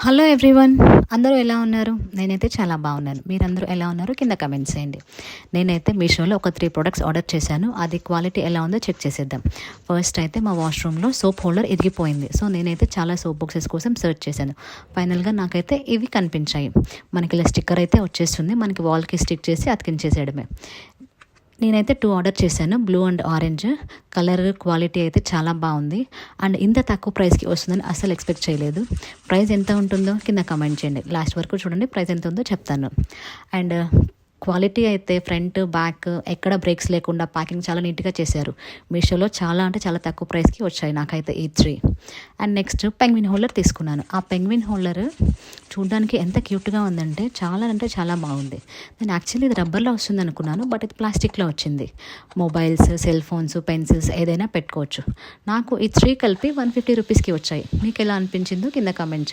Hello everyone, అందరూ ఎలా ఉన్నారు? నేనైతే చాలా బాగున్నాను. మీరందరూ ఎలా ఉన్నారు కింద కమెంట్స్ చేయండి. నేనైతే మీషోలో ఒక 3 ప్రొడక్ట్స్ ఆర్డర్ చేశాను. అది క్వాలిటీ ఎలా ఉందో చెక్ చేసేద్దాం. ఫస్ట్ అయితే మా వాష్రూమ్లో సోప్ హోల్డర్ ఇరిగిపోయింది. సో నేనైతే చాలా సోప్ బాక్సెస్ కోసం సెర్చ్ చేశాను. ఫైనల్గా నాకైతే ఇవి కనిపించాయి. మనకి ఇలా స్టిక్కర్ అయితే వచ్చేస్తుంది. మనకి వాల్కి స్టిక్ చేసి అతికించేసేయడమే. నేనైతే 2 ఆర్డర్ చేశాను, blue and orange. Colour quality అయితే చాలా బాగుంది. అండ్ ఇంత తక్కువ ప్రైస్కి వస్తుందని అస్సలు ఎక్స్పెక్ట్ చేయలేదు. ప్రైస్ ఎంత ఉంటుందో కింద కమెంట్ చేయండి. లాస్ట్ వరకు చూడండి, ప్రైస్ ఎంత ఉందో చెప్తాను. అండ్ క్వాలిటీ అయితే ఫ్రంట్ బ్యాక్ ఎక్కడ బ్రేక్స్ లేకుండా ప్యాకింగ్ చాలా నీట్గా చేశారు. మీషోలో చాలా అంటే చాలా తక్కువ ప్రైస్కి వచ్చాయి నాకైతే ఈ 3. అండ్ నెక్స్ట్ పెంగ్విన్ హోల్డర్ తీసుకున్నాను. ఆ పెంగ్విన్ హోల్డర్ చూడడానికి ఎంత క్యూట్గా ఉందంటే చాలా బాగుంది. నేను యాక్చువల్లీ ఇది రబ్బర్లో వస్తుంది అనుకున్నాను, బట్ ఇది ప్లాస్టిక్లో వచ్చింది. మొబైల్స్, సెల్ ఫోన్స్, పెన్సిల్స్ ఏదైనా పెట్టుకోవచ్చు. నాకు ఈ 3 కలిపి 150 రూపీస్కి వచ్చాయి. మీకు ఎలా అనిపించిందో కింద కమెంట్ చేయండి.